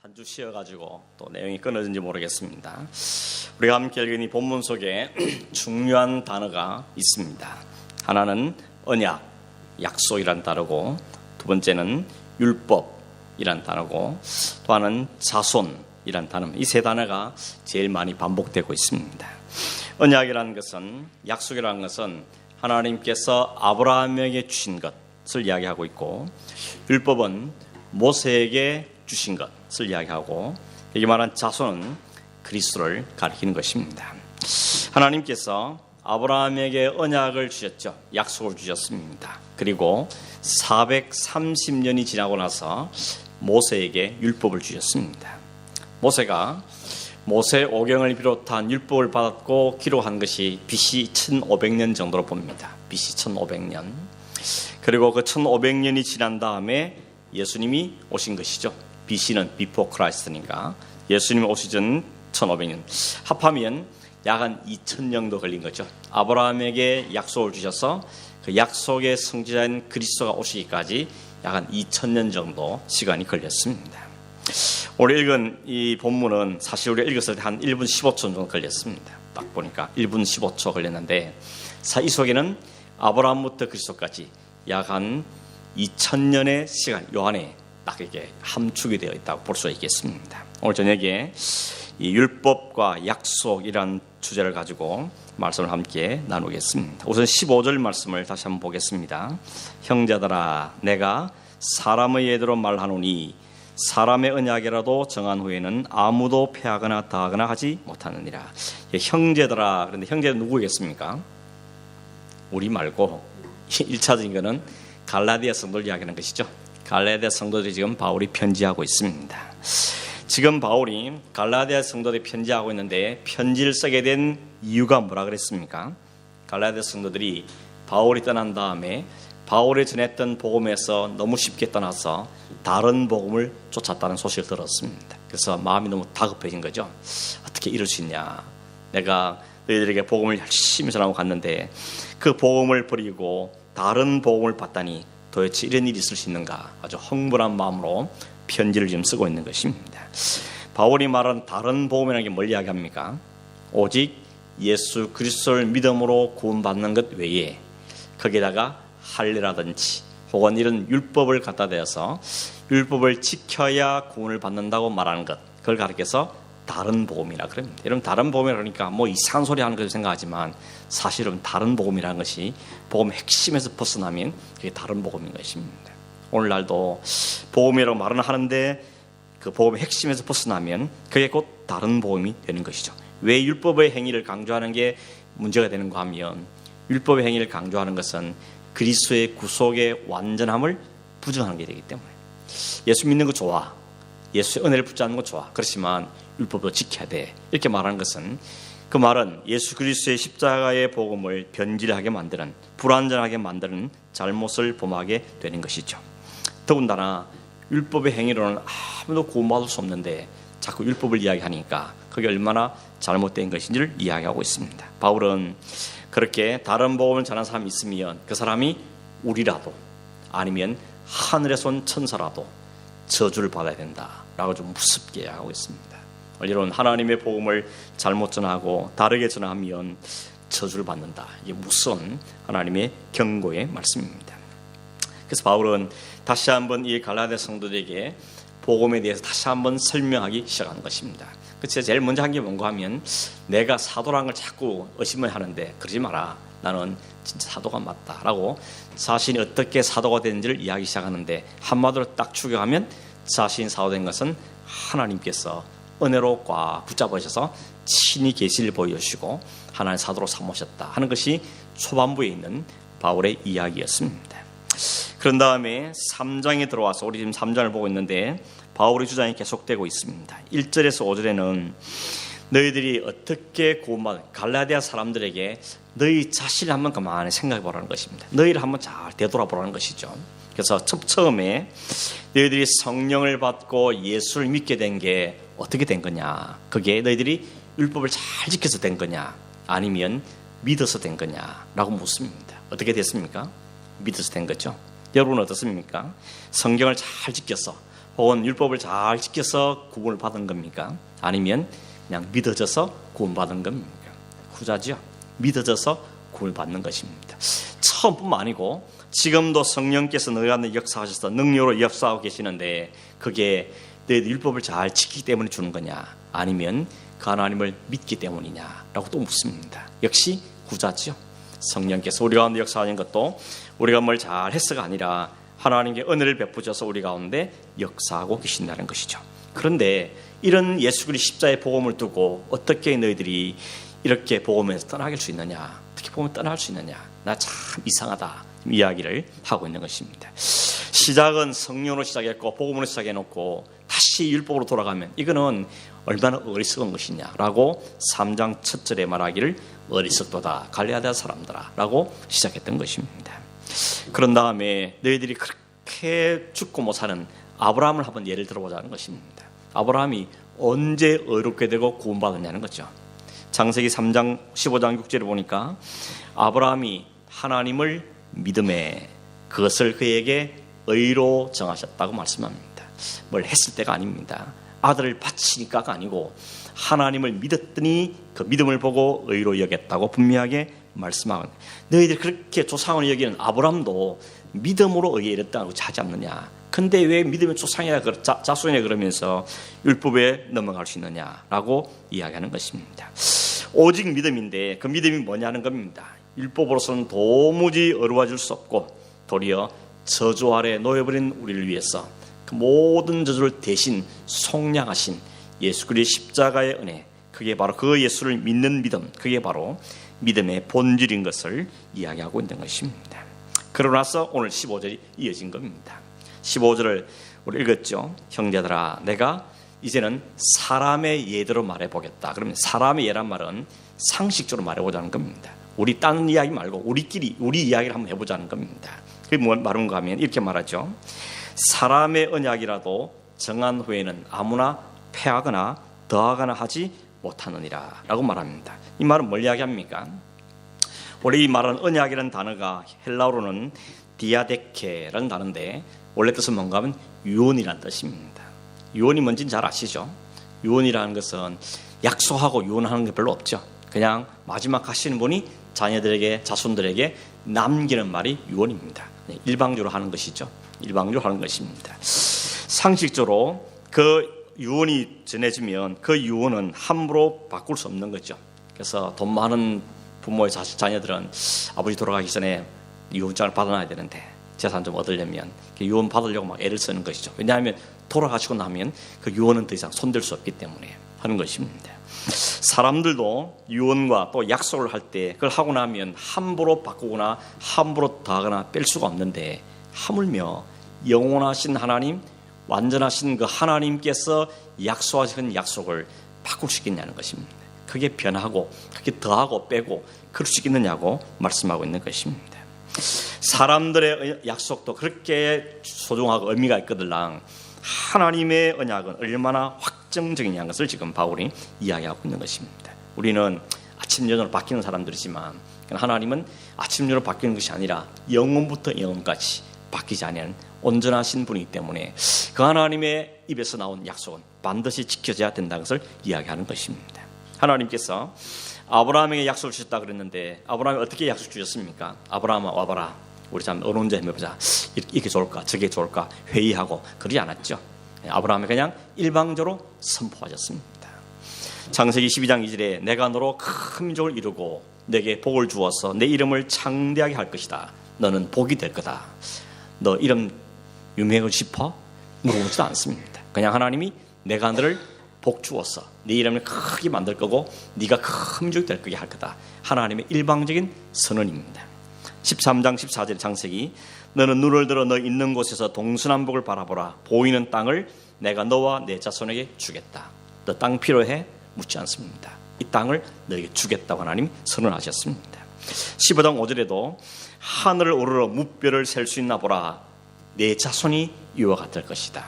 한 주 쉬어가지고 또 내용이 끊어진지 모르겠습니다. 우리가 함께 읽은 이 본문 속에 중요한 단어가 있습니다. 하나는 언약, 약속이란 단어고, 두 번째는 율법이란 단어고, 또 하나는 자손이란 단어. 이 세 단어가 제일 많이 반복되고 있습니다. 언약이라는 것은, 약속이라는 것은 하나님께서 아브라함에게 주신 것을 이야기하고 있고, 율법은 모세에게 주신 것을 이야기하고, 여기 말한 자손은 그리스도를 가리키는 것입니다. 하나님께서 아브라함에게 언약을 주셨죠. 약속을 주셨습니다. 그리고 430년이 지나고 나서 모세에게 율법을 주셨습니다. 모세가 모세 오경을 비롯한 율법을 받았고 기록한 것이 BC 1500년 정도로 봅니다. BC 1500년. 그리고 그 1500년이 지난 다음에 예수님이 오신 것이죠. BC는 Before Christ니까 예수님이 오시기 전 1500년. 합하면 약 한 2000년도 걸린 거죠. 아브라함에게 약속을 주셔서 그 약속의 성취자인 그리스도가 오시기까지 약 한 2000년 정도 시간이 걸렸습니다. 오늘 읽은 이 본문은 사실 우리가 읽었을 때 한 1분 15초 정도 걸렸습니다. 딱 보니까 1분 15초 걸렸는데, 이 속에는 아브라함부터 그리스도까지 약 한 2000년의 시간, 요 안에 딱 이렇게 함축이 되어 있다고 볼 수 있겠습니다. 오늘 저녁에 이 율법과 약속이란 주제를 가지고 말씀을 함께 나누겠습니다. 우선 15절 말씀을 다시 한번 보겠습니다. 형제들아, 내가 사람의 예대로 말하노니 사람의 언약이라도 정한 후에는 아무도 패하거나 다하거나 하지 못하느니라. 형제들아, 그런데 형제는 누구겠습니까? 우리 말고 1차적인 것은 갈라디아 성도를 이야기하는 것이죠. 갈라디아 성도들이 지금 바울이 편지하고 있습니다. 지금 바울이 갈라디아 성도들이 편지하고 있는데, 편지를 쓰게 된 이유가 뭐라 그랬습니까? 갈라디아 성도들이 바울이 떠난 다음에 바울이 전했던 복음에서 너무 쉽게 떠나서 다른 복음을 쫓았다는 소식을 들었습니다. 그래서 마음이 너무 다급해진 거죠. 어떻게 이럴 수 있냐? 내가 너희들에게 복음을 열심히 전하고 갔는데 그 복음을 버리고 다른 복음을 받다니 도대체 이런 일이 있을 수 있는가? 아주 흥분한 마음으로 편지를 지금 쓰고 있는 것입니다. 바울이 말한 다른 복음이라는 게 뭘 이야기합니까? 오직 예수 그리스도를 믿음으로 구원받는 것 외에 거기다가 할례라든지 혹은 이런 율법을 갖다 대어서 율법을 지켜야 구원을 받는다고 말하는 것, 그걸 가리켜서 다른 복음이라 그럽니다. 여러분, 다른 복음이라 그러니까 뭐 이상한 소리 하는 것을 생각하지만 사실은 다른 복음이라는 것이 복음의 핵심에서 벗어나면 그게 다른 복음인 것입니다. 오늘날도 복음이라고 말은 하는데 그 복음의 핵심에서 벗어나면 그게 곧 다른 복음이 되는 것이죠. 왜 율법의 행위를 강조하는 게 문제가 되는가 하면, 율법의 행위를 강조하는 것은 그리스도의 구속의 완전함을 부정하는 게 되기 때문에. 예수 믿는 거 좋아, 예수의 은혜를 붙잡는 거 좋아, 그렇지만 율법도 지켜야 돼, 이렇게 말하는 것은, 그 말은 예수 그리스도의 십자가의 복음을 변질하게 만드는, 불완전하게 만드는 잘못을 범하게 되는 것이죠. 더군다나 율법의 행위로는 아무도 구원받을 수 없는데 자꾸 율법을 이야기하니까 그게 얼마나 잘못된 것인지를 이야기하고 있습니다. 바울은 그렇게 다른 복음을 전하는 사람이 있으면 그 사람이 우리라도 아니면 하늘에서 온 천사라도 저주를 받아야 된다라고 좀 무섭게 이야기하고 있습니다. 이런 하나님의 복음을 잘못 전하고 다르게 전하면 저주를 받는다. 이게 무서운 하나님의 경고의 말씀입니다. 그래서 바울은 다시 한번 이 갈라디아 성도들에게 복음에 대해서 다시 한번 설명하기 시작하는 것입니다. 그래서 제일 먼저 한 게 뭔가 하면, 내가 사도라는 걸 자꾸 의심을 하는데 그러지 마라, 나는 진짜 사도가 맞다라고 자신이 어떻게 사도가 되는지를 이야기 시작하는데, 한마디로 딱 추격하면 자신이 사도된 것은 하나님께서 은혜로 꽉 붙잡으셔서 친히 계시를 보여주시고 하나님 사도로 삼으셨다 하는 것이 초반부에 있는 바울의 이야기였습니다. 그런 다음에 3장에 들어와서, 우리 지금 3장을 보고 있는데 바울의 주장이 계속되고 있습니다. 1절에서 5절에는 너희들이 어떻게 구원받은, 갈라디아 사람들에게 너희 자신을 한번 가만히 생각해 보라는 것입니다. 너희를 한번 잘 되돌아보라는 것이죠. 그래서 처음에 너희들이 성령을 받고 예수를 믿게 된 게 어떻게 된 거냐, 그게 너희들이 율법을 잘 지켜서 된 거냐 아니면 믿어서 된 거냐라고 묻습니다. 어떻게 됐습니까? 믿어서 된 거죠. 여러분은 어떻습니까? 성경을 잘 지켜서 혹은 율법을 잘 지켜서 구원을 받은 겁니까? 아니면 그냥 믿어져서 구원받은 겁니까? 후자죠. 믿어져서 구원을 받는 것입니다. 처음뿐만 아니고 지금도 성령께서 너희 안에 역사하셔서 능력으로 역사하고 계시는데 그게 너희들 율법을 잘 지키기 때문에 주는 거냐? 아니면 그 하나님을 믿기 때문이냐? 라고 또 묻습니다. 역시 후자죠. 성령께서 우리 가운데 역사하는 것도 우리가 뭘 잘해서가 아니라 하나님께 은혜를 베푸셔서 우리 가운데 역사하고 계신다는 것이죠. 그런데 이런 예수 그리스도의 십자가의 복음을 두고 어떻게 너희들이 이렇게 복음에서 떠나길 수 있느냐? 어떻게 복음을 떠날 수 있느냐? 나 참 이상하다. 이야기를 하고 있는 것입니다. 시작은 성령으로 시작했고 복음으로 시작해놓고 다시 율법으로 돌아가면 이거는 얼마나 어리석은 것이냐라고 3장 첫 절에 말하기를 어리석도다 갈레아디아 사람들아 라고 시작했던 것입니다. 그런 다음에 너희들이 그렇게 죽고 못 사는 아브라함을 한번 예를 들어보자는 것입니다. 아브라함이 언제 어렵게 되고 구원받았냐는 거죠. 창세기 3장 15장 6절을 보니까 아브라함이 하나님을 믿음에 그것을 그에게 의로 정하셨다고 말씀합니다. 뭘 했을 때가 아닙니다. 아들을 바치니까가 아니고 하나님을 믿었더니 그 믿음을 보고 의로 여겼다고 분명하게 말씀하고, 너희들이 그렇게 조상으로 여기는 아브라함도 믿음으로 의에 이랬다고 하지 않느냐. 근데 왜 믿음의 조상이라 자손이라 그러면서 율법에 넘어갈 수 있느냐라고 이야기하는 것입니다. 오직 믿음인데 그 믿음이 뭐냐는 겁니다. 율법으로서는 도무지 어려워질 수 없고 도리어 저주 아래 놓여버린 우리를 위해서 그 모든 저주를 대신 속량하신 예수 그리스도의 십자가의 은혜, 그게 바로 그 예수를 믿는 믿음, 그게 바로 믿음의 본질인 것을 이야기하고 있는 것입니다. 그러고 나서 오늘 15절이 이어진 겁니다. 15절을 우리 읽었죠. 형제들아, 내가 이제는 사람의 예대로 말해보겠다. 그러면 사람의 예란 말은 상식적으로 말해보자는 겁니다. 우리 딴 이야기 말고 우리끼리 우리 이야기를 한번 해보자는 겁니다. 그게 뭐 말인가 하면 이렇게 말하죠. 사람의 언약이라도 정한 후에는 아무나 패하거나 더하거나 하지 못하느니라 라고 말합니다. 이 말은 뭘 이야기합니까? 원래 이 말은 언약이라는 단어가 헬라어로는 디아데케라는 단어인데 원래 뜻은 뭔가 하면 유언이라는 뜻입니다. 유언이 뭔지는 잘 아시죠? 유언이라는 것은 약속하고 유언하는 게 별로 없죠. 그냥 마지막 하시는 분이 자녀들에게, 자손들에게 남기는 말이 유언입니다. 일방적으로 하는 것이죠. 일방적으로 하는 것입니다. 상식적으로 그 유언이 전해지면 그 유언은 함부로 바꿀 수 없는 거죠. 그래서 돈 많은 부모의 자녀들은 아버지 돌아가기 전에 유언장을 받아놔야 되는데 재산 좀 얻으려면 유언 받으려고 막 애를 쓰는 것이죠. 왜냐하면 돌아가시고 나면 그 유언은 더 이상 손댈 수 없기 때문에 하는 것입니다. 사람들도 유언과 또 약속을 할 때 그걸 하고 나면 함부로 바꾸거나 함부로 더하거나 뺄 수가 없는데 하물며 영원하신 하나님, 완전하신 그 하나님께서 약속하신 약속을 바꿀 수 있겠냐는 것입니다. 그게 변하고 그게 더하고 빼고 그럴 수 있겠느냐고 말씀하고 있는 것입니다. 사람들의 약속도 그렇게 소중하고 의미가 있거들랑 하나님의 언약은 얼마나 확정적이냐는 것을 지금 바울이 이야기하고 있는 것입니다. 우리는 아침 저녁으로 바뀌는 사람들이지만 하나님은 아침 저녁으로 바뀌는 것이 아니라 영원부터 영원까지 바뀌지 않는 온전하신 분이기 때문에 그 하나님의 입에서 나온 약속은 반드시 지켜져야 된다는 것을 이야기하는 것입니다. 하나님께서 아브라함에게 약속을 주셨다 그랬는데 아브라함이 어떻게 약속 주셨습니까? 아브라함아 와봐라, 우리 참 어느 혼자 해보자, 이게 좋을까 저게 좋을까 회의하고 그러지 않았죠. 아브라함이 그냥 일방적으로 선포하셨습니다. 창세기 12장 2절에 내가 너로 큰 민족을 이루고 내게 복을 주어서 내 이름을 창대하게 할 것이다. 너는 복이 될 거다. 너 이름 유명하고 싶어? 물어보지도 않습니다. 그냥 하나님이 내가 너를 복 주어서 네 이름을 크게 만들 거고 네가 큰 민족이 될 거게 할 거다. 하나님의 일방적인 선언입니다. 13장 14절 창세기 너는 눈을 들어 너 있는 곳에서 동서남북을 바라보라. 보이는 땅을 내가 너와 내 자손에게 주겠다. 너 땅 필요해? 묻지 않습니다. 이 땅을 너에게 주겠다고 하나님 선언하셨습니다. 15장 5절에도 하늘을 오르러 무뼈를 셀 수 있나 보라. 내 자손이 이와 같을 것이다.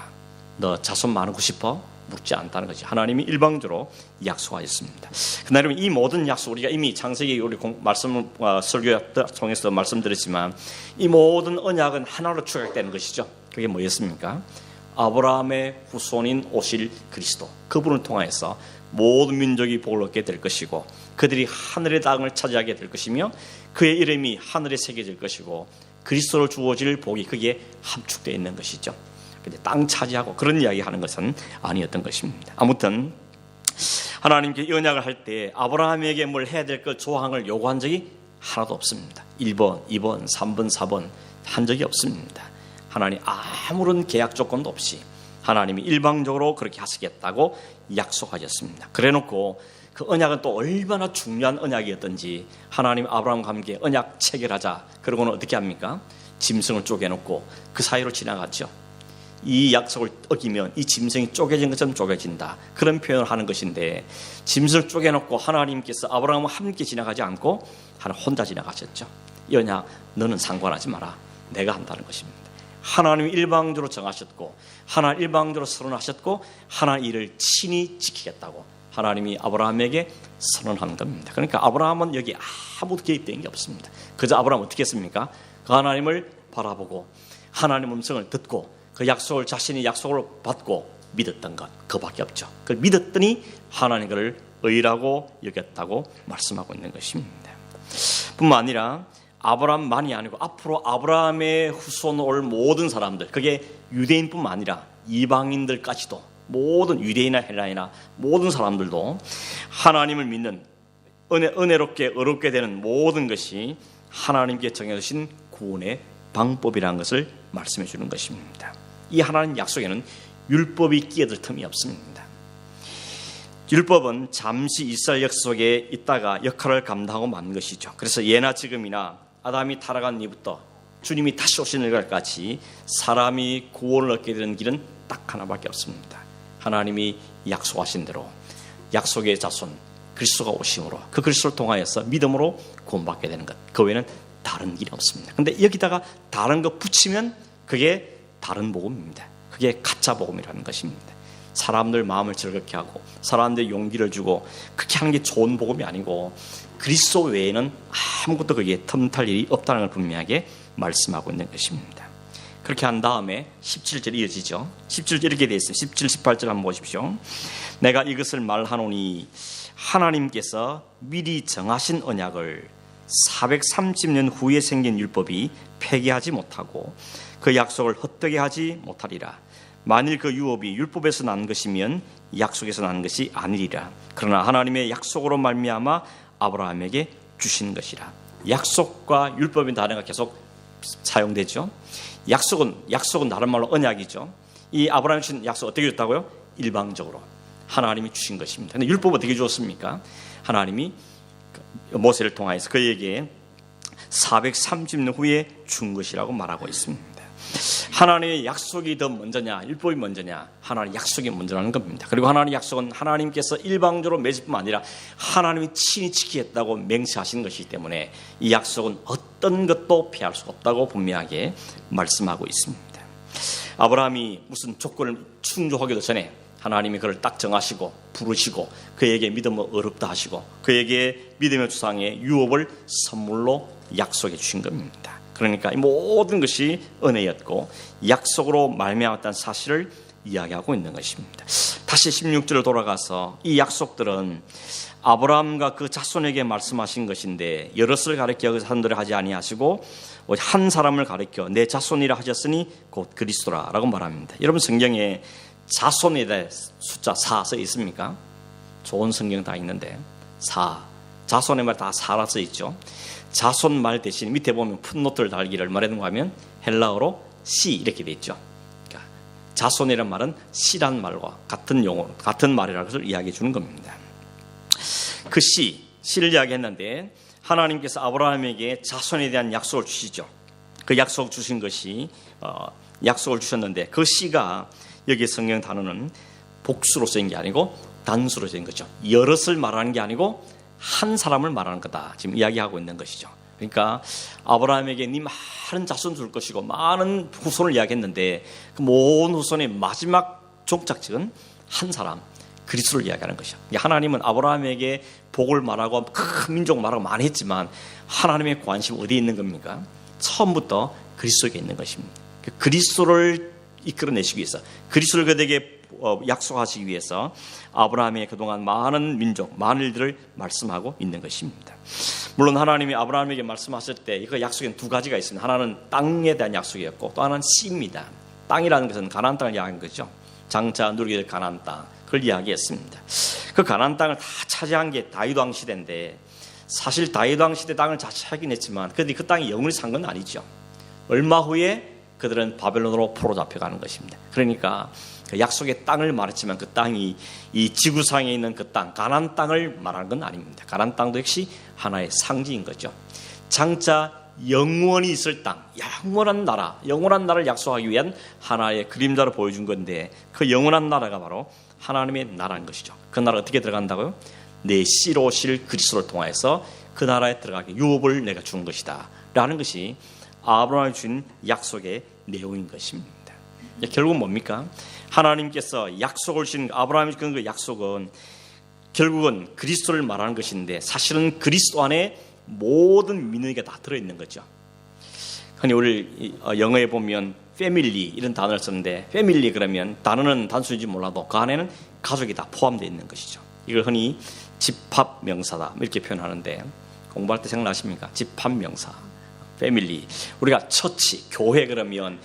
너 자손 많고 싶어? 묻지 않다는 것이 하나님이 일방적으로 약속하셨습니다. 그러나 이 모든 약속 우리가 이미 창세기 우리 말씀 설교 통해서 말씀드렸지만 이 모든 언약은 하나로 축약되는 것이죠. 그게 뭐였습니까? 아브라함의 후손인 오실 그리스도, 그분을 통하여서 모든 민족이 복을 얻게 될 것이고 그들이 하늘의 땅을 차지하게 될 것이며 그의 이름이 하늘에 새겨질 것이고 그리스도로 주어질 복이 거기에 함축되어 있는 것이죠. 근데 땅 차지하고 그런 이야기 하는 것은 아니었던 것입니다. 아무튼 하나님께 언약을 할 때 아브라함에게 뭘 해야 될 것 조항을 요구한 적이 하나도 없습니다. 1번, 2번, 3번, 4번 한 적이 없습니다. 하나님 아무런 계약 조건도 없이 하나님이 일방적으로 그렇게 하시겠다고 약속하셨습니다. 그래놓고 그 언약은 또 얼마나 중요한 언약이었던지 하나님 아브라함과 함께 언약 체결하자 그러고는 어떻게 합니까? 짐승을 쪼개놓고 그 사이로 지나갔죠. 이 약속을 어기면 이 짐승이 쪼개진 것처럼 쪼개진다, 그런 표현을 하는 것인데 짐승을 쪼개놓고 하나님께서 아브라함과 함께 지나가지 않고 하나 혼자 지나가셨죠. 이 언약 너는 상관하지 마라, 내가 한다는 것입니다. 하나님이 일방적으로 정하셨고 하나님 일방적으로 선언하셨고 하나님 이를 친히 지키겠다고 하나님이 아브라함에게 선언한 겁니다. 그러니까 아브라함은 여기 아무도 개입된 게 없습니다. 그저 아브라함은 어떻게 했습니까? 그 하나님을 바라보고 하나님 음성을 듣고 그 약속을 자신이 약속을 받고 믿었던 것, 그밖에 없죠. 그걸 믿었더니 하나님 그를 의라고 여겼다고 말씀하고 있는 것입니다. 뿐만 아니라 아브라함만이 아니고 앞으로 아브라함의 후손으로 올 모든 사람들, 그게 유대인뿐만 아니라 이방인들까지도, 모든 유대인이나 헬라이나 모든 사람들도 하나님을 믿는 은혜롭게 어렵게 되는 모든 것이 하나님께 정해주신 구원의 방법이라는 것을 말씀해 주는 것입니다. 이 하나님 약속에는 율법이 끼어들 틈이 없습니다. 율법은 잠시 이스라엘 역속에 있다가 역할을 감당하고 만 것이죠. 그래서 예나 지금이나 아담이 타락한 이후부터 주님이 다시 오시는 날까지 사람이 구원을 얻게 되는 길은 딱 하나밖에 없습니다. 하나님이 약속하신 대로 약속의 자손 그리스도가 오심으로 그 그리스도를 통하여서 믿음으로 구원받게 되는 것, 그 외에는 다른 길이 없습니다. 그런데 여기다가 다른 거 붙이면 그게 다른 복음입니다. 그게 가짜 복음이라는 것입니다. 사람들 마음을 즐겁게 하고 사람들 용기를 주고 그렇게 하는 게 좋은 복음이 아니고 그리스도 외에는 아무것도 거기에 틈탈 일이 없다는 걸 분명하게 말씀하고 있는 것입니다. 그렇게 한 다음에 17절 이어지죠. 17절 이렇게 되어 있어요. 17, 18절 한번 보십시오. 내가 이것을 말하노니 하나님께서 미리 정하신 언약을 430년 후에 생긴 율법이 폐기하지 못하고 그 약속을 헛되게 하지 못하리라. 만일 그 유업이 율법에서 난 것이면 약속에서 난 것이 아니리라. 그러나 하나님의 약속으로 말미암아 아브라함에게 주신 것이라. 약속과 율법의 단어가 계속 사용되죠. 약속은 다른 말로 언약이죠. 이 아브라함이 주신 약속 어떻게 줬다고요? 일방적으로 하나님이 주신 것입니다. 그런데 율법 어떻게 주었습니까? 하나님이 모세를 통하여서 그에게 430년 후에 준 것이라고 말하고 있습니다. 하나님의 약속이 더 먼저냐 율법이 먼저냐? 하나님의 약속이 먼저라는 겁니다. 그리고 하나님의 약속은 하나님께서 일방적으로 맺을 뿐만 아니라 하나님이 친히 지키겠다고 맹세하신 것이기 때문에 이 약속은 어떤 것도 피할 수 없다고 분명하게 말씀하고 있습니다. 아브라함이 무슨 조건을 충족하기도 전에 하나님이 그를 딱 정하시고 부르시고 그에게 믿음을 어렵다 하시고 그에게 믿음의 주상의 유업을 선물로 약속해 주신 겁니다. 그러니까 이 모든 것이 은혜였고 약속으로 말미암았다는 사실을 이야기하고 있는 것입니다. 다시 16절로 돌아가서 이 약속들은 아브라함과 그 자손에게 말씀하신 것인데 여럿을 가리켜 사람들을 하지 아니하시고 한 사람을 가리켜 내 자손이라 하셨으니 곧 그리스도라라고 말합니다. 여러분 성경에 자손에 대해 숫자 4 써 있습니까? 좋은 성경 다 있는데 4 자손의 말 다 4라 써 있죠. 자손 말 대신 밑에 보면 풋노트를 달기를 말하는가 하면 헬라어로 씨 이렇게 돼 있죠. 그러니까 자손이란 말은 씨란 말과 같은 용어, 같은 말이라는 것을 이야기해 주는 겁니다. 그 씨를 이야기했는데 하나님께서 아브라함에게 자손에 대한 약속을 주시죠. 그 약속 주신 것이 약속을 주셨는데 그 씨가 여기 성경 단어는 복수로 쓰인 게 아니고 단수로 쓰인 거죠. 여럿을 말하는 게 아니고 한 사람을 말하는 거다. 지금 이야기하고 있는 것이죠. 그러니까 아브라함에게 네 많은 자손 줄 것이고 많은 후손을 이야기했는데 그 모든 후손의 마지막 종착지는 한 사람 그리스도를 이야기하는 것이죠. 하나님은 아브라함에게 복을 말하고 큰 민족 말하고 많이 했지만 하나님의 관심 어디에 있는 겁니까? 처음부터 그리스도에 있는 것입니다. 그리스도를 이끌어내시기 위해서 그리스도를 그들에게 약속하시기 위해서 아브라함의 그동안 많은 민족, 많은 일들을 말씀하고 있는 것입니다. 물론 하나님이 아브라함에게 말씀하실 때 이거 약속에는 두 가지가 있습니다. 하나는 땅에 대한 약속이었고 또 하나는 씨입니다. 땅이라는 것은 가나안 땅을 이야기한 거죠. 장차 누리게 될 가나안 땅, 그걸 이야기했습니다. 그 가나안 땅을 다 차지한 게 다윗 왕 시대인데 사실 다윗 왕 시대 땅을 차지하긴 했지만 그런데 그 땅이 영원히 산 건 아니죠. 얼마 후에 그들은 바벨론으로 포로 잡혀가는 것입니다. 그러니까 그 약속의 땅을 말했지만 그 땅이 이 지구상에 있는 그 땅, 가나안 땅을 말하는 건 아닙니다. 가나안 땅도 역시 하나의 상징인 거죠. 장차 영원히 있을 땅, 영원한 나라를 약속하기 위한 하나의 그림자로 보여준 건데 그 영원한 나라가 바로 하나님의 나라인 것이죠. 그 나라 어떻게 들어간다고요? 내 씨로 오실 그리스도를 통하여서 그 나라에 들어가게 유업을 내가 주는 것이다 라는 것이 아브라함이 준 약속의 내용인 것입니다. 결국은 뭡니까? 하나님께서 약속을 주신 아브라함이 준 그 약속은 결국은 그리스도를 말하는 것인데 사실은 그리스도 안에 모든 믿는 이가 다 들어있는 거죠. 흔히 우리 영어에 보면 패밀리 이런 단어를 쓰는데 패밀리 그러면 단어는 단순인지 몰라도 그 안에는 가족이 다 포함되어 있는 것이죠. 이걸 흔히 집합명사다 이렇게 표현하는데 공부할 때 생각나십니까? 집합명사, 패밀리. 우리가 처치, 교회 그러면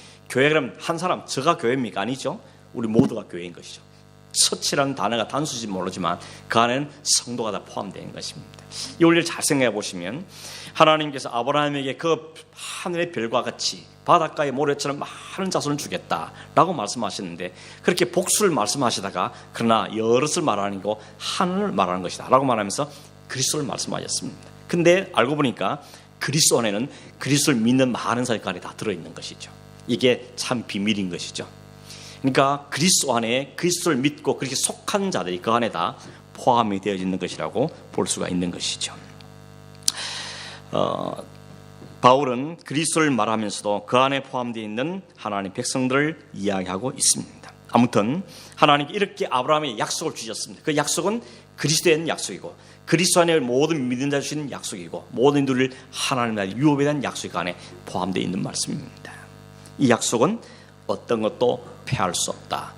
한 사람, 저가 교회입니까? 아니죠. 우리 모두가 교회인 것이죠. 처치라는 단어가 단수인지 모르지만 그 안에는 성도가 다 포함되어 것입니다. 이 원리를 잘 생각해 보시면 하나님께서 아브라함에게 그 하늘의 별과 같이 바닷가의 모래처럼 많은 자손을 주겠다라고 말씀하셨는데 그렇게 복수를 말씀하시다가 그러나 여럿을 말하는 거 하늘을 말하는 것이다 라고 말하면서 그리스도를 말씀하셨습니다. 근데 알고 보니까 그리스도 안에는 그리스도를 믿는 많은 사람이 다 들어있는 것이죠. 이게 참 비밀인 것이죠. 그러니까 그리스도 안에 그리스도를 믿고 그렇게 속한 자들이 그 안에 다 포함이 되어 있는 것이라고 볼 수가 있는 것이죠. 바울은 그리스도를 말하면서도 그 안에 포함되어 있는 하나님 백성들을 이야기하고 있습니다. 아무튼 하나님께 이렇게 아브라함에 약속을 주셨습니다. 그 약속은 그리스도에 있는 약속이고 그리스도 안에 모든 믿는 자 주시는 약속이고 모든 이들을 하나님 나라의 유업에 대한 약속이 그 안에 포함되어 있는 말씀입니다. 이 약속은 어떤 것도 피할 수 없다.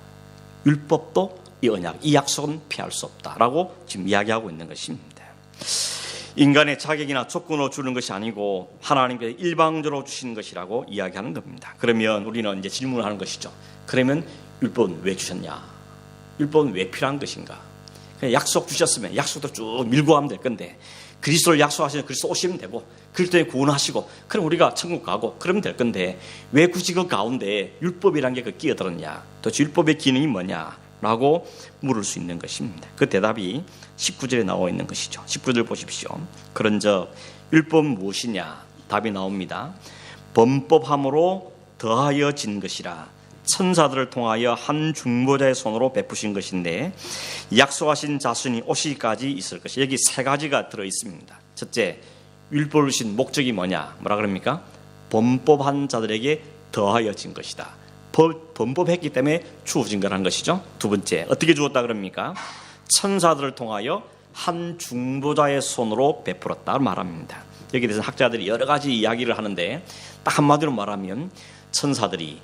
율법도 이 언약, 이 약속은 피할 수 없다라고 지금 이야기하고 있는 것입니다. 인간의 자격이나 조건으로 주는 것이 아니고 하나님께서 일방적으로 주시는 것이라고 이야기하는 겁니다. 그러면 우리는 이제 질문을 하는 것이죠. 그러면 율법은 왜 주셨냐? 율법은 왜 필요한 것인가? 그냥 약속 주셨으면 약속도 쭉 밀고 가면 될 건데 그리스도를 약속하시는 그리스도 오시면 되고 그리스도에 구원하시고 그럼 우리가 천국 가고 그러면 될 건데 왜 굳이 그 가운데 율법이라는 게 끼어들었냐? 도대체 율법의 기능이 뭐냐? 라고 물을 수 있는 것입니다. 그 대답이 19절에 나와 있는 것이죠. 19절 보십시오. 그런즉 율법은 무엇이냐? 답이 나옵니다. 범법함으로 더하여진 것이라 천사들을 통하여 한 중보자의 손으로 베푸신 것인데 약속하신 자손이 오시기까지 있을 것이. 여기 세 가지가 들어있습니다. 첫째, 율법을 주신 목적이 뭐냐? 뭐라 그럽니까? 범법한 자들에게 더하여진 것이다. 범법했기 때문에 주어진 거라는 것이죠. 두 번째, 어떻게 주었다 그럽니까? 천사들을 통하여 한 중보자의 손으로 베풀었다 말합니다. 여기에 대해서 학자들이 여러 가지 이야기를 하는데 딱 한마디로 말하면 천사들이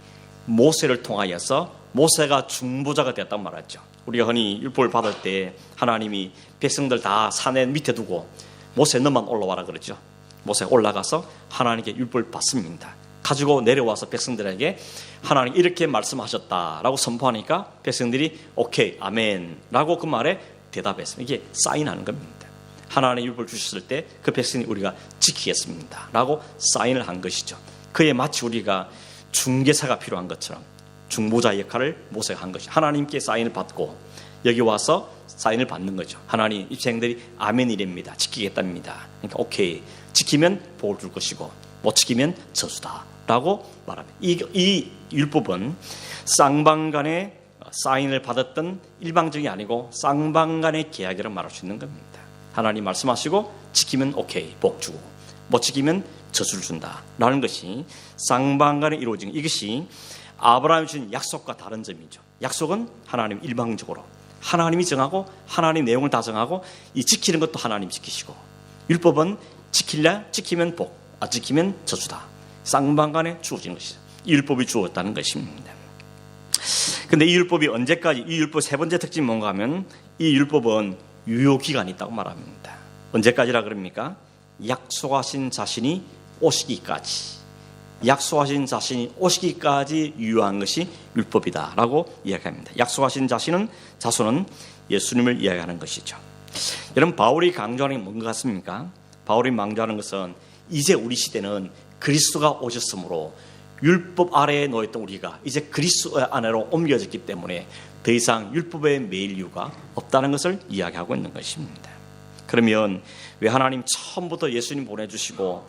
모세를 통하여서 모세가 중보자가 되었다고 말하죠. 우리가 흔히 율법을 받을 때 하나님이 백성들 다 산에 밑에 두고 모세 너만 올라와라 그러죠. 모세가 올라가서 하나님께 율법을 받습니다. 가지고 내려와서 백성들에게 하나님 이렇게 말씀하셨다라고 선포하니까 백성들이 오케이 아멘 라고 그 말에 대답했습니다. 이게 사인하는 겁니다. 하나님의 율법을 주셨을 때 그 백성이 우리가 지키겠습니다 라고 사인을 한 것이죠. 그에 마치 우리가 중개사가 필요한 것처럼 중보자 역할을 모세가 한 것이죠. 하나님께 사인을 받고 여기 와서 사인을 받는 거죠. 하나님 이 백성들이 아멘이랍니다. 지키겠답니다. 그러니까 오케이 지키면 복을 줄 것이고 못 지키면 저주다 라고 말합니다. 이 율법은 쌍방간의 사인을 받았던 일방적이 아니고 쌍방간의 계약이라고 말할 수 있는 겁니다. 하나님 말씀하시고 지키면 오케이 복 주고 못 지키면 저주를 준다 라는 것이 쌍방간에 이루어진 이것이 아브라함이 준 약속과 다른 점이죠. 약속은 하나님 일방적으로 하나님이 정하고 하나님 내용을 다 정하고 이 지키는 것도 하나님 지키시고 율법은 지키면 복, 안 지키면 저주다. 쌍방간에 주어진 것이죠. 율법이 주었다는 것입니다. 근데 이 율법이 언제까지, 이 율법 세 번째 특징이 뭔가 하면 이 율법은 유효기간이 있다고 말합니다. 언제까지라 그럽니까? 약속하신 자신이 오시기까지. 약속하신 자신이 오시기까지 유효한 것이 율법이다 라고 이야기합니다. 약속하신 자손은 예수님을 이야기하는 것이죠. 여러분, 바울이 강조하는 게 뭔 것 같습니까? 바울이 강조하는 것은 이제 우리 시대는 그리스도가 오셨으므로 율법 아래에 놓였던 우리가 이제 그리스도 안으로 옮겨졌기 때문에 더 이상 율법에 매일 이유가 없다는 것을 이야기하고 있는 것입니다. 그러면 왜 하나님 처음부터 예수님 보내주시고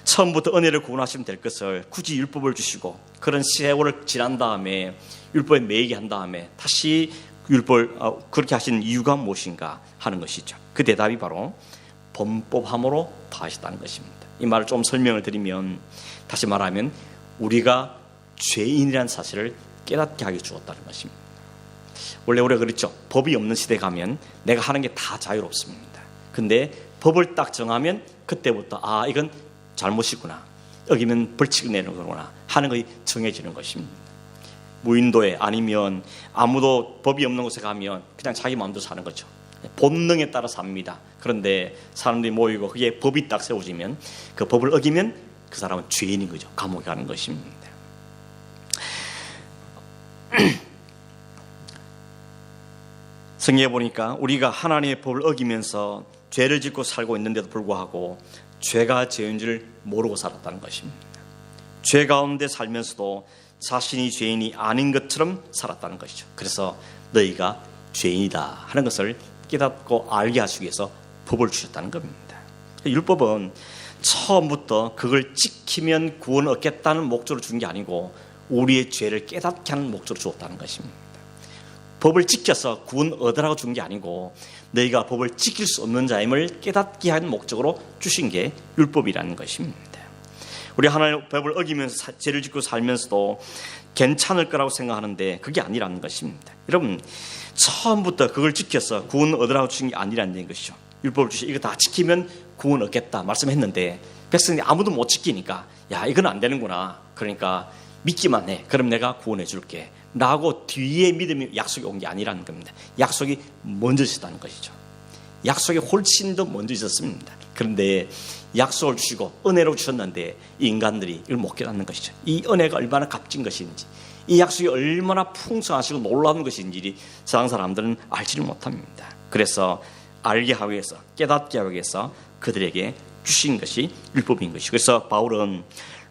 처음부터 은혜를 구원하시면 될 것을 굳이 율법을 주시고 그런 세월을 지난 다음에 율법에 매이게 한 다음에 다시 율법을 그렇게 하신 이유가 무엇인가 하는 것이죠. 그 대답이 바로 범법함으로 다하셨다는 것입니다. 이 말을 좀 설명을 드리면, 다시 말하면 우리가 죄인이라는 사실을 깨닫게 하게 주었다는 것입니다. 원래 우리가 그랬죠. 법이 없는 시대에 가면 내가 하는 게 다 자유롭습니다. 근데 법을 딱 정하면 그때부터 이건 잘못이구나, 어기면 벌칙을 내는 거구나 하는 것이 정해지는 것입니다. 무인도에 아니면 아무도 법이 없는 곳에 가면 그냥 자기 마음대로 사는 거죠. 본능에 따라 삽니다. 그런데 사람들이 모이고 그게 법이 딱 세워지면 그 법을 어기면 그 사람은 죄인인 거죠. 감옥에 가는 것입니다. 성경에 보니까 우리가 하나님의 법을 어기면서 죄를 짓고 살고 있는데도 불구하고 죄가 죄인 줄 모르고 살았다는 것입니다. 죄 가운데 살면서도 자신이 죄인이 아닌 것처럼 살았다는 것이죠. 그래서 너희가 죄인이다 하는 것을 깨닫고 알게 하시기 위해서 법을 주셨다는 겁니다. 율법은 처음부터 그걸 지키면 구원을 얻겠다는 목적으로 준 게 아니고 우리의 죄를 깨닫게 하는 목적으로 주었다는 것입니다. 법을 지켜서 구원 얻으라고 준 게 아니고 너희가 법을 지킬 수 없는 자임을 깨닫게 하는 목적으로 주신 게 율법이라는 것입니다. 우리 하나님의 법을 어기면서 죄를 짓고 살면서도 괜찮을 거라고 생각하는데 그게 아니라는 것입니다. 여러분, 처음부터 그걸 지켜서 구원 얻으라고 주신 게 아니라는 것이죠. 율법을 주시 이거 다 지키면 구원 얻겠다 말씀했는데 백성들이 아무도 못 지키니까 야, 이건 안 되는구나. 그러니까 믿기만 해. 그럼 내가 구원해 줄게 라고 뒤에 믿음이 약속이 온 게 아니라는 겁니다. 약속이 먼저 있었다는 것이죠. 약속이 훨씬 더 먼저 있었습니다. 그런데 약속을 주시고 은혜로 주셨는데 이 인간들이 이걸 못 깨닫는 것이죠. 이 은혜가 얼마나 값진 것인지, 이 약속이 얼마나 풍성하시고 놀라운 것인지 세상 사람들은 알지를 못합니다. 그래서 알게 하기 위해서, 깨닫게 하기 위해서 그들에게 주신 것이 율법인 것이죠. 그래서 바울은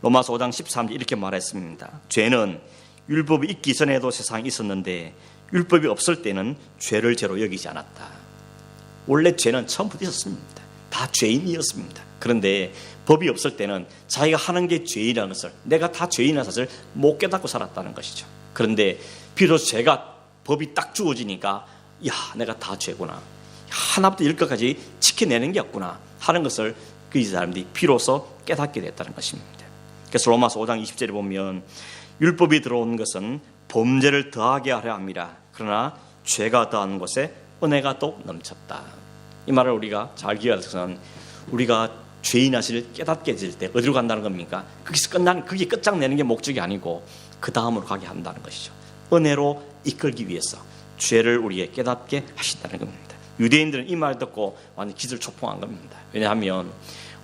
로마서 5장 13절 이렇게 말했습니다. 죄는 율법이 있기 전에도 세상에 있었는데 율법이 없을 때는 죄를 죄로 여기지 않았다. 원래 죄는 처음부터 있었습니다. 다 죄인이었습니다. 그런데 법이 없을 때는 자기가 하는 게 죄인이라는 것을, 내가 다 죄인이라는 사실을 못 깨닫고 살았다는 것이죠. 그런데 비로소 죄가 법이 딱 주어지니까 야, 내가 다 죄구나, 하나부터 열까지 지켜내는 게 없구나 하는 것을 그 사람들이 비로소 깨닫게 됐다는 것입니다. 그래서 로마서 5장 20절에 보면 율법이 들어온 것은 범죄를 더하게 하려 함이라. 그러나 죄가 더한 곳에 은혜가 또 넘쳤다. 이 말을 우리가 잘 기억해서는 우리가 죄인 사실을 깨닫게 될 때 어디로 간다는 겁니까? 거기서 그게 끝장내는 게 목적이 아니고 그 다음으로 가게 한다는 것이죠. 은혜로 이끌기 위해서 죄를 우리에게 깨닫게 하신다는 겁니다. 유대인들은 이 말을 듣고 완전 기절초풍한 겁니다. 왜냐하면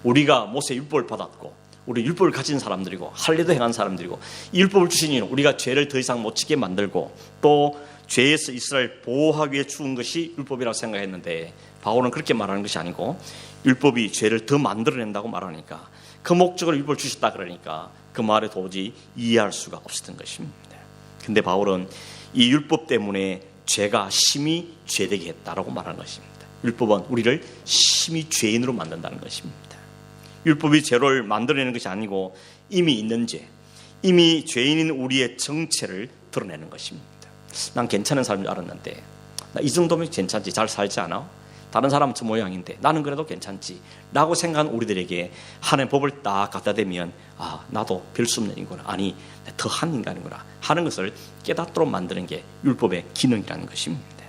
우리가 모세의 율법을 받았고 우리 율법을 가진 사람들이고 할례도 행한 사람들이고 이 율법을 주신 이유는 우리가 죄를 더 이상 못 지게 만들고 또 죄에서 이스라엘 보호하기 위해 주은 것이 율법이라고 생각했는데 바울은 그렇게 말하는 것이 아니고 율법이 죄를 더 만들어낸다고 말하니까 그 목적으로 율법을 주셨다 그러니까 그 말에 도저히 이해할 수가 없었던 것입니다. 근데 바울은 이 율법 때문에 죄가 심히 죄되게 했다라고 말하는 것입니다. 율법은 우리를 심히 죄인으로 만든다는 것입니다. 율법이 죄를 만들어내는 것이 아니고 이미 있는 죄, 이미 죄인인 우리의 정체를 드러내는 것입니다. 난 괜찮은 사람인 줄 알았는데 나 이 정도면 괜찮지, 잘 살지 않아? 다른 사람은 저 모양인데 나는 그래도 괜찮지 라고 생각하는 우리들에게 하나님의 법을 딱 갖다 대면 나도 별 수 없는 인간이구나, 아니 더한 인간이구나 하는 것을 깨닫도록 만드는 게 율법의 기능이라는 것입니다.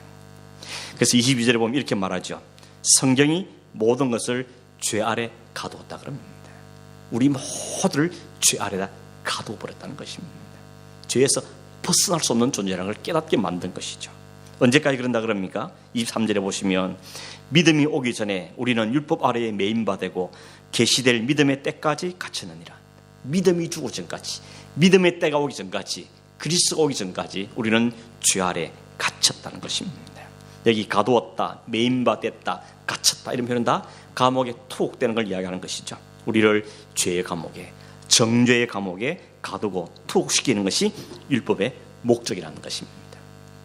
그래서 22절에 보면 이렇게 말하죠. 성경이 모든 것을 죄 아래 가두었다 그럽니다. 우리 모두를 죄 아래다 가두어버렸다는 것입니다. 죄에서 벗어날 수 없는 존재라는 걸 깨닫게 만든 것이죠. 언제까지 그런다 그럽니까? 23절에 보시면 믿음이 오기 전에 우리는 율법 아래에 매인바되고 계시될 믿음의 때까지 갇혔느니라. 믿음이 주고 전까지, 믿음의 때가 오기 전까지, 그리스도가 오기 전까지 우리는 죄 아래 갇혔다는 것입니다. 여기 가두었다, 매인바됐다, 갇혔다 이런 표현은 다 감옥에 투옥되는 걸 이야기하는 것이죠. 우리를 죄의 감옥에, 정죄의 감옥에 가두고 투옥시키는 것이 율법의 목적이라는 것입니다.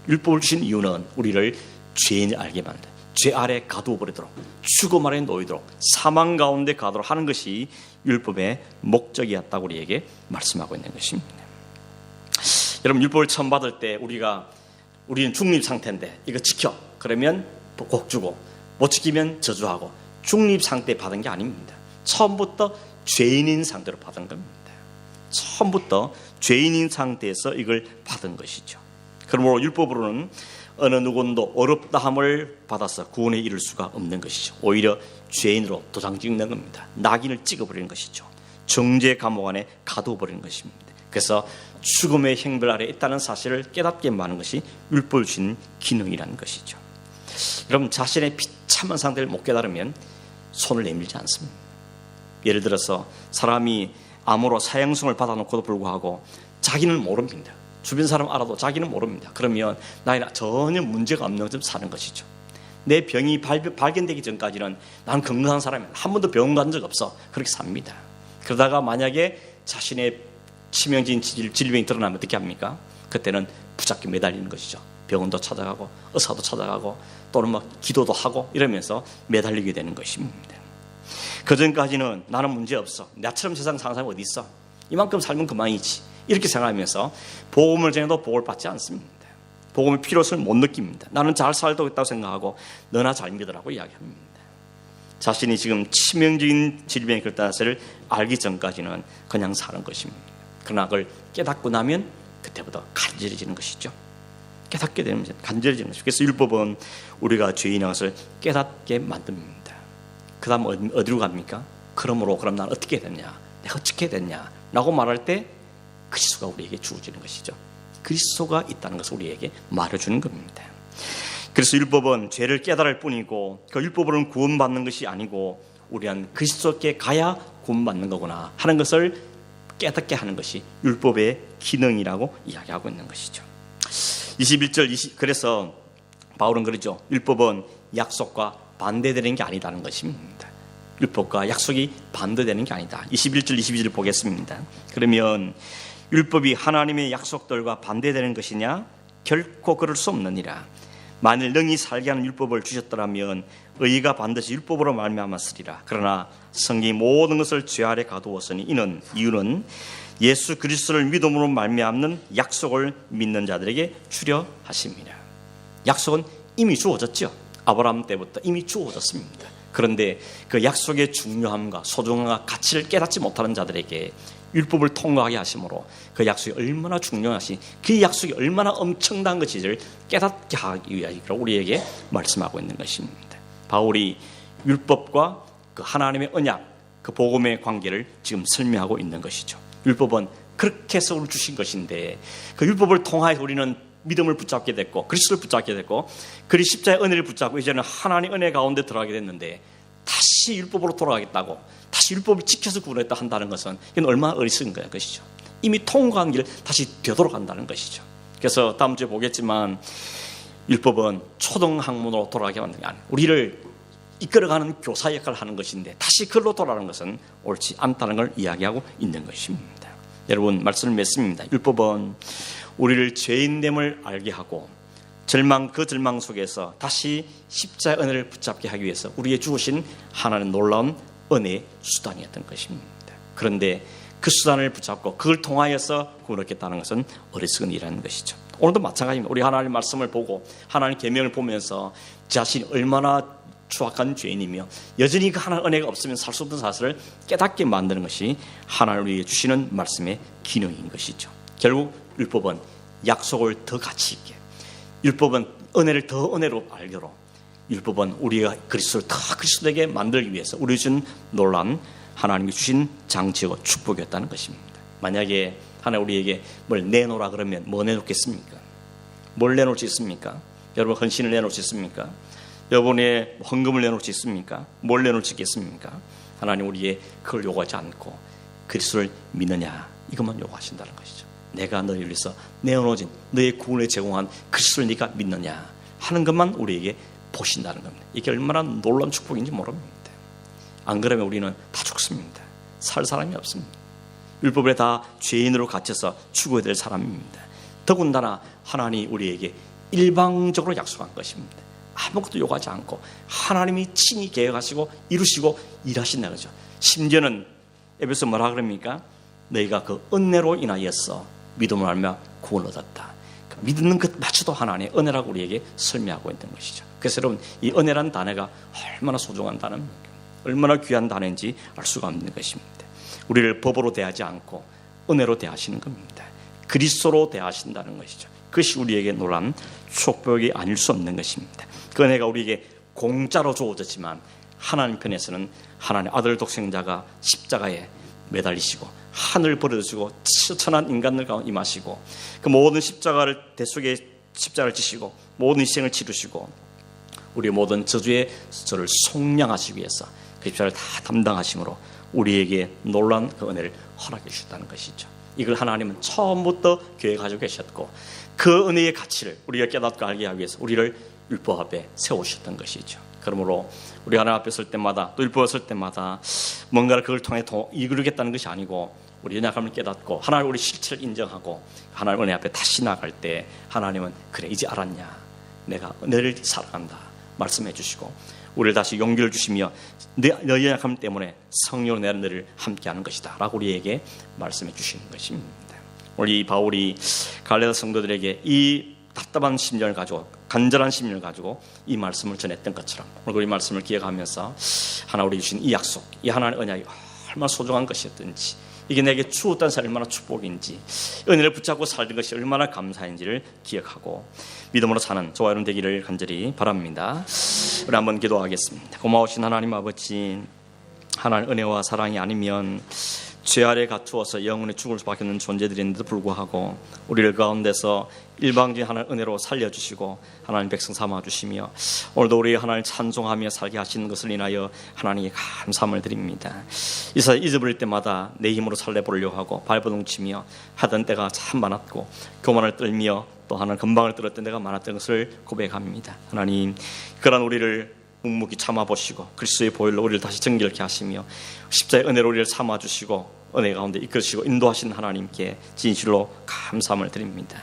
율법을 주신 이유는 우리를 죄인 알게 만든다. 죄 아래 가두어버리도록, 죽음 아래 놓이도록, 사망 가운데 가도록 하는 것이 율법의 목적이었다고 우리에게 말씀하고 있는 것입니다. 여러분, 율법을 처음 받을 때 우리는 중립 상태인데 이거 지켜 그러면 복 주고, 못 지키면 저주하고, 중립 상태 받은 게 아닙니다. 처음부터 죄인인 상태로 받은 겁니다. 처음부터 죄인인 상태에서 이걸 받은 것이죠. 그러므로 율법으로는 어느 누구도 어렵다함을 받아서 구원에 이를 수가 없는 것이죠. 오히려 죄인으로 도장 찍는 겁니다. 낙인을 찍어버리는 것이죠. 정죄 감옥 안에 가두어버리는 것입니다. 그래서 죽음의 형벌 아래 있다는 사실을 깨닫게 하는 것이 율법을 주신 기능이라는 것이죠. 여러분, 자신의 비참한 상태를 못 깨달으면 손을 내밀지 않습니다. 예를 들어서 사람이 암으로 사형성을 받아놓고도 불구하고 자기는 모릅니다. 주변 사람 알아도 자기는 모릅니다. 그러면 나는 전혀 문제가 없는 것처럼 사는 것이죠. 내 병이 발견되기 전까지는 나는 건강한 사람이야, 한 번도 병원 간 적 없어, 그렇게 삽니다. 그러다가 만약에 자신의 치명적인 질병이 드러나면 어떻게 합니까? 그때는 붙잡게 매달리는 것이죠. 병원도 찾아가고 의사도 찾아가고 또는 막 기도도 하고 이러면서 매달리게 되는 것입니다. 그 전까지는 나는 문제 없어, 나처럼 세상 사는 사람이 어디 있어, 이만큼 살면 그만이지, 이렇게 생각하면서 복음을 전해도 복을 받지 않습니다. 복음의 필요성을 못 느낍니다. 나는 잘 살고 있다고 생각하고 너나 잘 믿으라고 이야기합니다. 자신이 지금 치명적인 질병이 그렇다는 사실을 알기 전까지는 그냥 사는 것입니다. 그러나 그걸 깨닫고 나면 그때부터 간절해지는 것이죠. 깨닫게 되면 간절해지는 것이죠. 그래서 율법은 우리가 죄인인 것을 깨닫게 만듭니다. 그 다음 어디로 갑니까? 그러므로 그럼 난 어떻게 됐냐, 내가 어떻게 됐냐 라고 말할 때 그리스도가 우리에게 주어지는 것이죠. 그리스도가 있다는 것을 우리에게 말해주는 겁니다. 그래서 율법은 죄를 깨달을 뿐이고 그 율법으로는 구원받는 것이 아니고 우리는 그리스도께 가야 구원받는 거구나 하는 것을 깨닫게 하는 것이 율법의 기능이라고 이야기하고 있는 것이죠. 21절 그래서 바울은 그러죠. 율법은 약속과 반대되는 게 아니다는 것입니다. 율법과 약속이 반대되는 게 아니다. 21절 22절 보겠습니다. 그러면 율법이 하나님의 약속들과 반대되는 것이냐? 결코 그럴 수 없느니라. 만일 능히 살게 하는 율법을 주셨더라면 의가 반드시 율법으로 말미암았으리라. 그러나 성경이 모든 것을 죄 아래 가두었으니 이유는 예수 그리스도를 믿음으로 말미암는 약속을 믿는 자들에게 주려 하심이라. 약속은 이미 주어졌죠. 아브라함 때부터 이미 주어졌습니다. 그런데 그 약속의 중요함과 소중함과 가치를 깨닫지 못하는 자들에게 율법을 통과하게 하심으로 그 약속이 얼마나 중요하시, 그 약속이 얼마나 엄청난 것인지를 깨닫게 하기 위하여 우리에게 말씀하고 있는 것입니다. 바울이 율법과 그 하나님의 언약, 그 복음의 관계를 지금 설명하고 있는 것이죠. 율법은 그렇게 해서 우리를 주신 것인데 그 율법을 통하여 우리는 믿음을 붙잡게 됐고 그리스도를 붙잡게 됐고 그리 십자의 은혜를 붙잡고 이제는 하나님의 은혜 가운데 들어가게 됐는데 다시 율법으로 돌아가겠다고 다시 율법을 지켜서 구원했다 한다는 것은 이건 얼마나 어리석은 것이죠. 이미 통과한 길을 다시 되돌아간다는 것이죠. 그래서 다음 주에 보겠지만 율법은 초등학문으로 돌아가게 만드는 게 아니에요. 우리를 이끌어가는 교사 역할을 하는 것인데 다시 그걸로 돌아가는 것은 옳지 않다는 걸 이야기하고 있는 것입니다. 여러분, 말씀을 맺습니다. 율법은 우리를 죄인됨을 알게 하고 그 절망 속에서 다시 십자의 은혜를 붙잡게 하기 위해서 우리에게 주신 하나님의 놀라운 은혜의 수단이었던 것입니다. 그런데 그 수단을 붙잡고 그걸 통하여서 구원을 얻겠다는 것은 어리석은 일이라는 것이죠. 오늘도 마찬가지입니다. 우리 하나님 말씀을 보고 하나님 계명을 보면서 자신이 얼마나 추악한 죄인이며 여전히 그 하나님의 은혜가 없으면 살 수 없는 사실을 깨닫게 만드는 것이 하나님 우리에게 주시는 말씀의 기능인 것이죠. 결국 율법은 약속을 더 가치 있게, 율법은 은혜를 더 은혜로 알도록, 율법은 우리가 그리스도를 더 그리스도에게 만들기 위해서 우리 준 놀라운 하나님이 주신 장치고 축복이었다는 것입니다. 만약에 하나님 우리에게 뭘 내놓으라 그러면 뭐 내놓겠습니까? 뭘 내놓을 수 있습니까? 여러분 헌신을 내놓을 수 있습니까? 여러분의 헌금을 내놓을 수 있습니까? 뭘 내놓을 수 있겠습니까? 하나님 우리에게 그걸 요구하지 않고 그리스도를 믿느냐 이것만 요구하신다는 것이죠. 내가 너희를 위해서 내어놓은 너의 구원을 제공한 그리스도를 네가 믿느냐 하는 것만 우리에게 보신다는 겁니다. 이게 얼마나 놀라운 축복인지 모릅니다. 안 그러면 우리는 다 죽습니다. 살 사람이 없습니다. 율법에 다 죄인으로 갇혀서 죽어야 될 사람입니다. 더군다나 하나님이 우리에게 일방적으로 약속한 것입니다. 아무것도 요구하지 않고 하나님이 친히 계획하시고 이루시고 일하신다는 거죠. 심지어는 에베소 뭐라 그럽니까? 너희가 그 은혜로 인하여서 믿음을 알며 구원을 얻었다. 믿는 것마저도 하나님의 은혜라고 우리에게 설명하고 있는 것이죠. 그래서 여러분 이 은혜라는 단어가 얼마나 소중한 단어입니까? 얼마나 귀한 단어인지 알 수가 없는 것입니다. 우리를 법으로 대하지 않고 은혜로 대하시는 겁니다. 그리스도로 대하신다는 것이죠. 그것이 우리에게 놀라운 축복이 아닐 수 없는 것입니다. 그 은혜가 우리에게 공짜로 주어졌지만 하나님 편에서는 하나님의 아들 독생자가 십자가에 매달리시고 하늘 버려두시고 천한 인간들 가운데 임하시고 그 모든 십자가를 대속에 십자가를 지시고 모든 희생을 치르시고 우리 모든 저주의 저를 속량하시기 위해서 그 십자가를 다 담당하심으로 우리에게 놀라운 그 은혜를 허락해 주셨다는 것이죠. 이걸 하나님은 처음부터 계획하시고 계셨고 그 은혜의 가치를 우리가 깨닫고 알게 하기 위해서 우리를 율법 앞에 세우셨던 것이죠. 그러므로 우리 하나님 앞에 설 때마다 또 율법에 설 때마다 뭔가를 그걸 통해 이루겠다는 것이 아니고 우리 연약함을 깨닫고 하나님 우리 실체를 인정하고 하나님 은혜 앞에 다시 나갈 때 하나님은 그래 이제 알았냐 내가 너를 사랑한다 말씀해 주시고 우리를 다시 용기를 주시며 너의 연약함 때문에 성령으로 내가 너를 함께하는 것이다 라고 우리에게 말씀해 주시는 것입니다. 우리 바울이 갈라디아 성도들에게 이 답답한 심령을 가지고 간절한 심령을 가지고 이 말씀을 전했던 것처럼 오늘 이 말씀을 기억하면서 하나 우리 주신 이 약속 이 하나님의 언약이 얼마나 소중한 것이었든지 이게 내게 주었다는 것이 얼마나 축복인지 은혜를 붙잡고 살던 것이 얼마나 감사인지를 기억하고 믿음으로 사는 저와 여러분 되기를 간절히 바랍니다. 우리 한번 기도하겠습니다. 고마우신 하나님 아버지 하나님 은혜와 사랑이 아니면 죄 아래 갇히어서 영원히 죽을 수밖에 없는 존재들인데도 불구하고 우리를 가운데서 일방적인 하나님 은혜로 살려주시고 하나님 백성 삼아주시며 오늘도 우리 하나님 찬송하며 살게 하시는 것을 인하여 하나님께 감사함을 드립니다. 이 사실 잊어버릴 때마다 내 힘으로 살려보려고 하고 발버둥치며 하던 때가 참 많았고 교만을 떨며 또 하나님 건방을 떨었던 때가 많았던 것을 고백합니다. 하나님 그런 우리를 묵묵히 참아보시고 그리스도의 보혈로 우리를 다시 정결케 하시며 십자의 은혜로 우리를 삼아주시고 은혜 가운데 이끌으시고 인도하신 하나님께 진실로 감사함을 드립니다.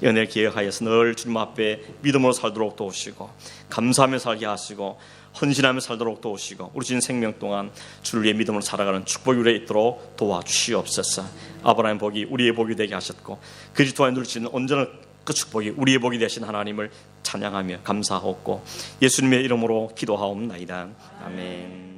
이 은혜를 기억하여서 늘 주님 앞에 믿음으로 살도록 도우시고 감사하며 살게 하시고 헌신하며 살도록 도우시고 우리 주신 생명 동안 주를 위해 믿음으로 살아가는 축복이 우리에 있도록 도와주시옵소서. 아브라함 복이 우리의 복이 되게 하셨고 그리스도와 누리시는 온전한 그 축복이 우리의 복이 되신 하나님을 찬양하며 감사하옵고 예수님의 이름으로 기도하옵나이다. 아멘.